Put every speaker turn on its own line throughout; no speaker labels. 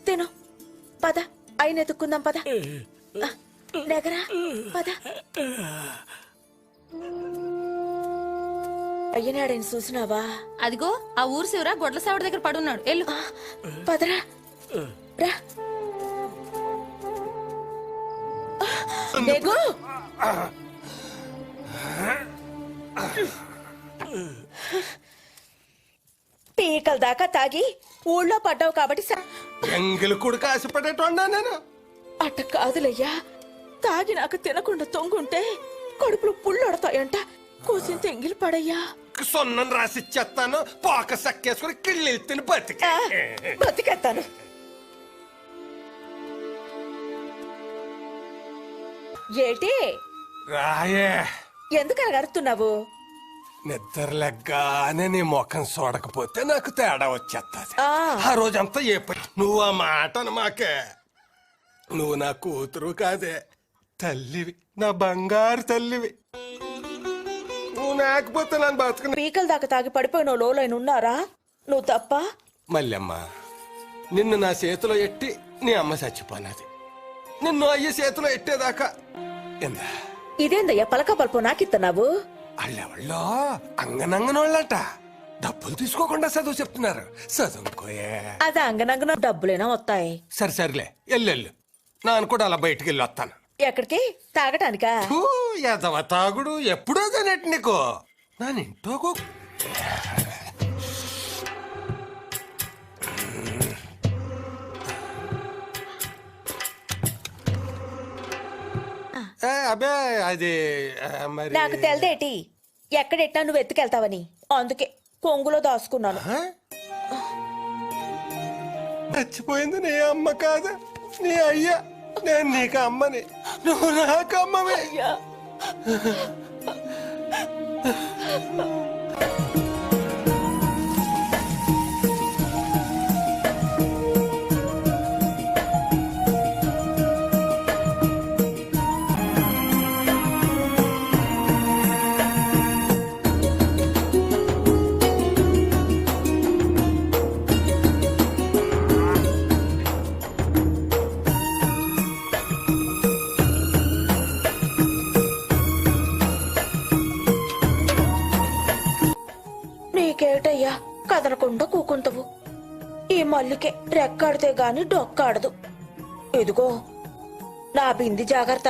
తిను పద. అయిన ఎత్తుక్కుందాం పద. నెగరా పద. అయ్యనాడని చూసినావా?
అదిగో ఆ ఊరు శివరా గొడ్ల సావిడ దగ్గర పడున్నాడు. ఎల్లు
పదరా రా. నెగు పీకల దాకా తాగి ఊళ్ళో పడ్డావు కాబట్టి
ఎంగిలి కొడుకు ఆశపడేటోన్నా నేను.
అట్ట కాదులయ్యా, తాగి నాకు తినకుండా తొంగుంటే కడుపులో పుల్లొడతాయంట. కూసింత ఎంగిలి పడయ్యా.
సొన్నం రాసిచ్చేస్తాను, పోక సక్కేసుకుని కిళ్ళి తిని
బతికేస్తాను. ఏటి
రాయే
ఎందుకని గడుతున్నావు?
నిద్ర లెగ్గానే నీ ముఖం చూడకపోతే నాకు తేడా వచ్చేస్తుంది. ఆ రోజంతా ఏ పని నువ్వు ఆ మాటను మాకే. నువ్వు నా కూతురు కాదే, తల్లివి, నా బంగారు తల్లివి. నువ్వు లేకపోతే నన్ను బతుకు.
పీకల దాకా తాగి పడిపోయిన లోలైన ఉన్నారా? నువ్వు తప్ప.
మల్లెమ్మ, నిన్ను నా చేతిలో ఎట్టి నీ అమ్మ చచ్చిపోయినది. నిన్ను అయ్యే చేతిలో ఎట్టేదాకా ఎందా
ఇదేందయ్యా పలక పలుపు నాకిస్తున్నావు?
వాళ్ళెవళ్ళో అంగనంగనోళ్ళట డబ్బులు తీసుకోకుండా చదువు చెప్తున్నారు. చదువుకోయే.
అది అంగనంగన డబ్బులైనా వస్తాయి.
సరే సరేలే, ఎల్లెళ్ళు. నాన్న కూడా అలా బయటికి వెళ్ళి వస్తాను.
ఎక్కడికి? తాగటానికా?
ఎదవ తాగుడు ఎప్పుడో తినట్టు నీకు. నా ఇంట్లో అబే అది మరి
నాకు తెలదేటి ఎక్కడెట్టా నువ్వు ఎత్తుకెళ్తావని. అందుకే కొంగులో దాచుకున్నాను.
చచ్చిపోయింది నీ అమ్మ కాదు, నీ అయ్యా. నేను నీకు అమ్మని, నువ్వు నాకు అమ్మవే.
అయ్యా నీకేటయ్యా కదలకుండా కూకుంటావు? ఈ మల్లికే రెక్కాడితే గాని డొక్కాడదు. ఇదిగో నా బింది జాగ్రత్త.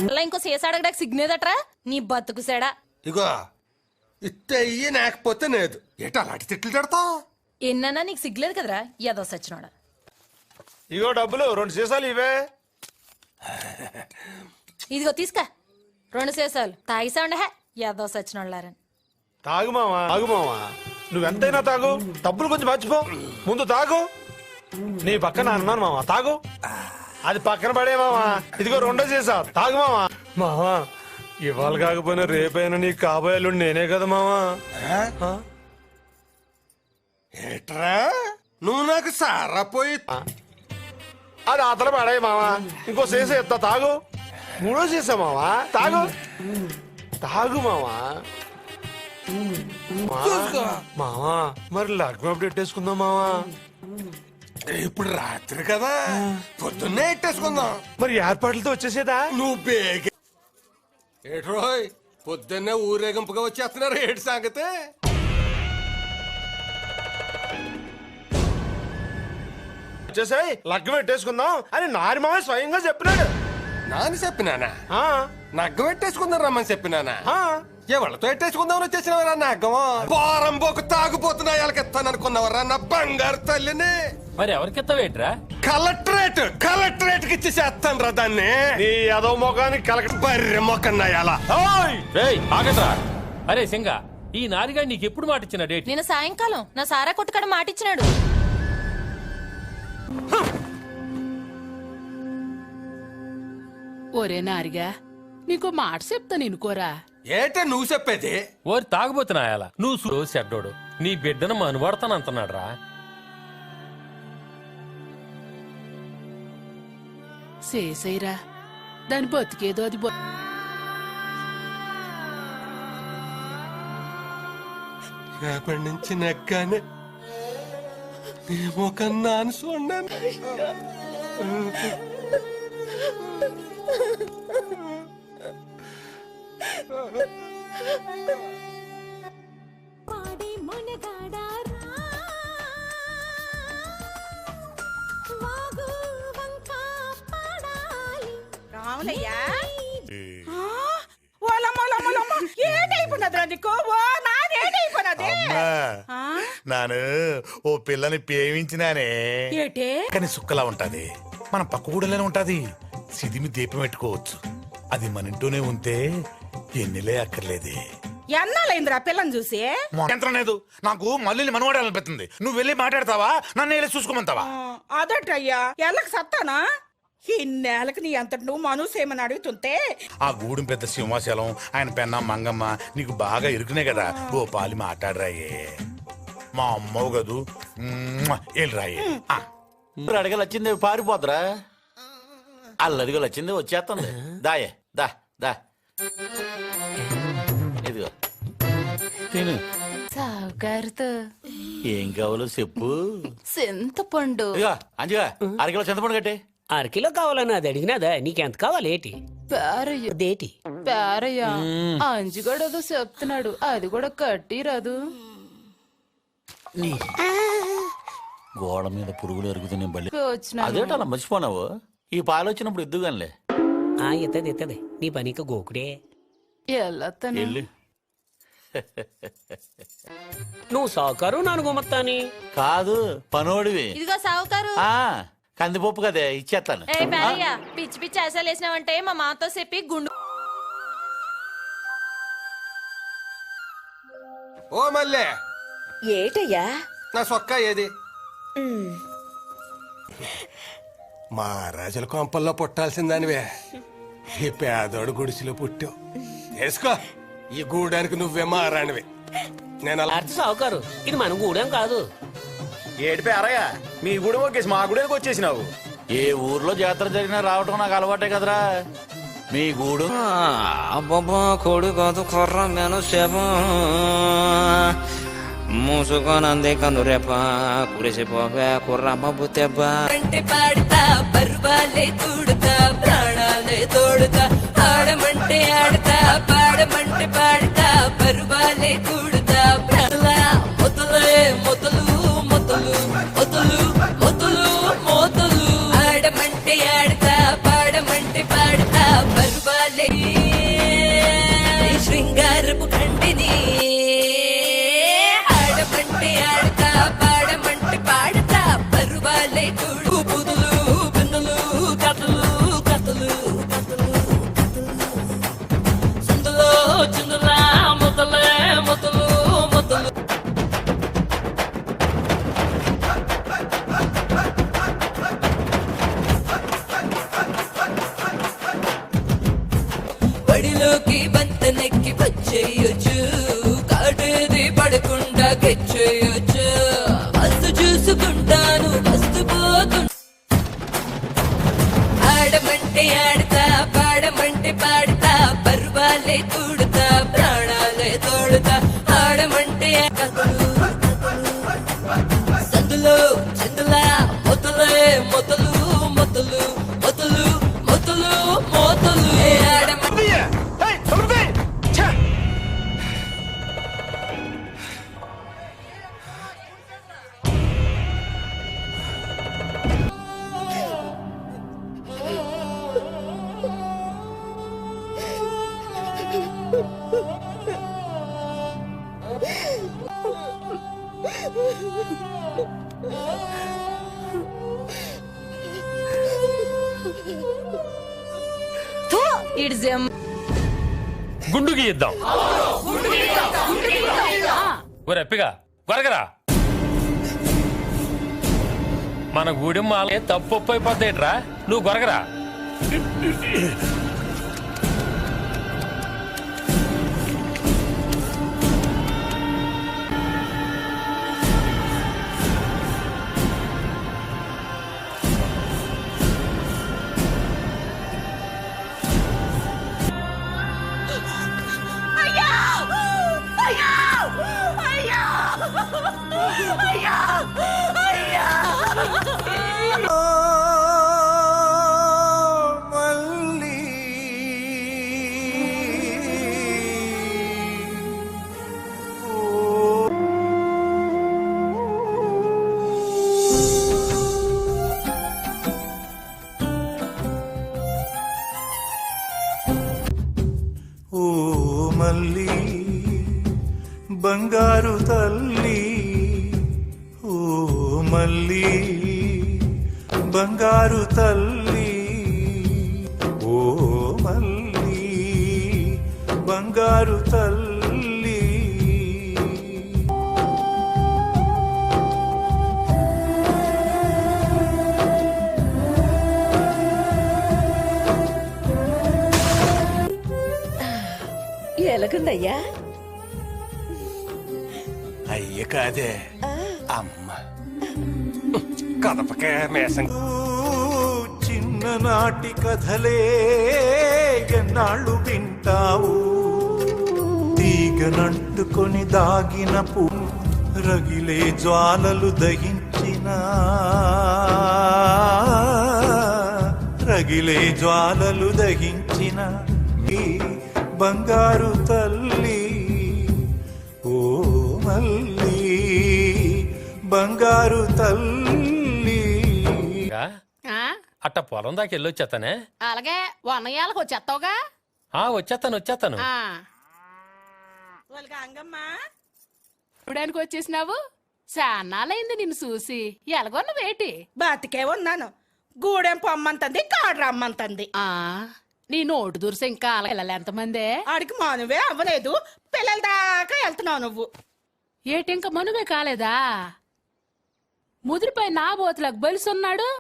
అలా ఇంకో సీసా అడగడానికి సిగ్నేదట్రా నీ బతుకు సేడా.
ఇగో ఇస్తే అయ్యి లేకపోతే లేదు ఏట అలాంటి తిట్లు తిడతావు.
ఎన్నన్నా నీకు సిగ్లేదు కదరా ఏదో సచ్చినోడా.
ఇగో డబ్బులు 2 సీసాలు ఇవే.
ఇదిగో తీసుకా 2 సీసాలు తాగిసా ఉండే ఏదో సచ్చినోళ్ళారని.
తాగు మావా తాగు మావా, నువ్వెంతైనా తాగు, డబ్బులు కొంచెం మర్చిపో, ముందు తాగు. నీ పక్కన అన్నాను మావా, తాగు. అది పక్కన పడే మావా, ఇదిగో 2 సీసా తాగు మావా. మావా ఇవాళ కాకపోయినా రేపైనా నీ కాబోయేలు నేనే కదా మావా.
ఏట్రా నువ్వు నాకు సారా పోయి
అది అతల పడే మావా, ఇంకో సీసా ఎత్తా తాగు. 3వ సీసా మావా, తాగు తాగు మావా. మావా మరి లగ్నం అప్డేట్ వేసుకుందాం మావా.
ఇప్పుడు రాత్రి కదా పొద్దున్నే ఎట్టేసుకుందాం.
మరి ఏర్పాట్లతో వచ్చేసేదా?
నువ్వు బేగ ఏట్రోయ్ పొద్దున్నే ఊరేగింపుగా వచ్చేస్తున్నారు ఏడు సంగతే.
వచ్చేసాయి లగ్నం పెట్టేసుకుందాం అని నారి మామ స్వయంగా చెప్పినాడు.
నాని చెప్పినానా
ఆ,
నగ్గం ఎట్టేసుకుందాం రమ్మని చెప్పినానా.
ఆ.
ఎవరితో ఎట్టేసుకుందామని వచ్చేసినవరా నగ్గం పోరం పోకు తాగుపోతున్నా ఎలకెత్తాను అనుకున్నావరా నా బంగారు తల్లిని.
మరి ఎవరికెత్తవేట్రా?
కలెక్టరేట్ కి ఇచ్చేస్తాను రా దాన్ని.
నీ అదో మొఖానికి కలక
బర్రె మొక్కన్నా ఎలా.
రేయ్ ఆగట్రా. అరే సింగ, ఈ నారిగా నీకెప్పుడు మాట ఇచ్చిన డేట్?
నేను సాయంకాలం నా సారా కొట్టుకాడ మాటిచ్చినాడు.
ఒరే నారిగా నీకో మాట చెప్తా నినుకోరా.
ఏటే నువ్వు చెప్పేది?
ఓరి తాగుబోతున్నాయాల నువ్వు చెడ్డోడు నీ బిడ్డను మనువాడతానంటున్నాడు రా.
చేసేయరా దాని బతికేదో అది
రేపటి నుంచి నెగ్గానే నీ ముఖం నాను చూడండి.
రావులయ్యా ఏటైపోయినదిరా నీకు? ఓ నాదేటైపోయినది?
నాను ఓ పిల్లని ప్రేమించినానే.
ఏటే
కానీ సుక్కలా ఉంటది, మన పక్క ఊడలోనే ఉంటది. సిదిమి దీపం పెట్టుకోవచ్చు. అది మన ఇంట్లోనే ఉంటే ఎన్నిలే అక్కర్లేదే.
ఎన్నాళ్ళైందిరా పిల్లని చూసి?
యంత్రం లేదు నాకు మళ్ళీ మనవాడాలనిపిస్తుంది. నువ్వు వెళ్ళి మాట్లాడతావా, నన్ను వెళ్ళి చూసుకోమంటావా?
అదటయ్యా ఎల్లకి సత్తానా? ఇన్నేళ్ళకి నీ అంతటి నువ్వు మనూసేమని అడుగుతుంటే
ఆ గూడెం పెద్ద సింహాచలం, ఆయన పెన్న మంగమ్మ నీకు బాగా ఇరుకునే కదా. ఓ పాలి మాట్లాడరాయే, మా అమ్మవు కదూ వెళ్ళిరాయే.
అడగలు వచ్చింది పారిపోద్రా, అల్లడిగలు వచ్చింది వచ్చేస్తుంది. దాయే దా దా ఇదిగో తిను.
సావుకారుతో
ఏం కావాలో చెప్పు.
చింతపండు.
ఇదిగో అంజుగా అరకిలో చింతపండు కట్టే.
1 కిలో కావాలని అది అడిగినాదా? నీకెంత కావాలి? ఏంటి దేటి
పేరయ్యా అంజిగడదో చెప్తున్నాడు, అది కూడా కట్టిరాదు.
గోడ మీద పురుగులు ఎరుగుతున్నాయి బల్లి.
వచ్చినా
అదేట అలా మర్చిపోనావు. ఈ పాలు వచ్చినప్పుడు ఇద్దుగానిలే.
ఎత్తది నీ పనికి గోకుడే.
ఎల్లతను
వెళ్ళి
నువ్వు సావుకారు నాను గుమత్తాని
కాదు పనోడివి.
ఇదిగో సావుకారు.
ఆ కందిపప్పు కదే ఇచ్చేస్తాను.
ఏ పేరయ్య పిచ్చి పిచ్చి ఆశలు వేసినావంటే మా మాతో చెప్పి గుండు.
ఓ మల్లె
ఏటయ్యా
నా సొక్కా ఏది? మహారాజుల కొంపల్లో పుట్టాల్సిందానివే ఈ పేదోడు గుడిసెలో పుట్టావు. వేసుకో, ఈ గూడానికి నువ్వే మారానివి. నేను అలా
అర్థ సావుకారు ఇది మన గూడెం కాదు.
ఏడిపే అరయ్య, మీ గుడి ఒకేసి మా గుడికి వచ్చేసినావు.
ఏ ఊర్లో జాతర జరిగినా రావటం నాకు అలవాటే కదరా. మీ గూడు
అబ్బబ్బా కోడి కాదు కర్ర మెను సేప మూసుకొనంది కనురెప్ప కురిసిపోవే కుర్రమ్మ బుత్తెబ్బ.
అంటే పాడతా పర్వాలే తూడుతా ప్రాణాలే తోడుతా ఆడమంటే ఆడతా పాడమంటే పాడతా పర్వాలే తూడుతా మొదలే మొదలు మొదలు మొదలు మొదలు మొదలు ఆడమంటే బండిలోకి బంతనెక్కి వచ్చేయొచ్చు, కాటేది పడకుండా కెచ్చేయొచ్చు. మస్తు చూసుకుంటాను మస్తు పోతు. ఆడమంటే ఆడతా, పాడమంటే పాడతా, పర్వాలే తూడుతా, ప్రాణాలే తోడుతా. ఆడమంటే సందులో చిందులా మొదలే మొదలు మొదలు మొదలు మొదలు మొదలు. ఆడమంటే
గుండు గీయిద్దాం. ఒరెప్పిగా గొరగరా, మన గూడెం మాలే తప్పు అయిపోద్దేట్రా, నువ్వు గొరగరా.
ఓ మల్లి బంగారు తల్లి, ఓ మల్లి బంగారు తల్లి, ఓ మల్లి బంగారు తల్లి.
ఎలాగుందయ్యా?
అయ్య కాదే అమ్మ, కదపకే మేసం.
చిన్ననాటి కథలే ఎన్నాళ్ళు వింటావు, తీగనంటుకొని దాగిన పూ రగిలే జ్వాలలు దహించిన, రగిలే జ్వాలలు దహించిన ఈ బంగారు తల్లి, ఓ మల్లి బంగారు తల్లి.
అట్ట పొలం దాకా వెళ్ళొచ్చేస్తానే.
అలాగే వన్నయ్యాలకు వచ్చేస్తావుగా?
వచ్చేస్తాను.
చూడడానికి వచ్చేసినావు? చాన్నాళ్ళైంది నిన్ను చూసి. ఎలాగొన్నవేటి?
బతికే ఉన్నాను. గూడెం పొమ్మంతంది, కాడు రమ్మంతంది.
నీ నోటు దూరసే ఇంకా పిల్లలు ఎంతమందే?
ఆడికి మనువే అవ్వలేదు, పిల్లల దాకా వెళ్తున్నావు నువ్వు.
ఏటి ఇంకా మనువే కాలేదా? ముదిరిపై నా బోతులకు బలిసున్నాడు.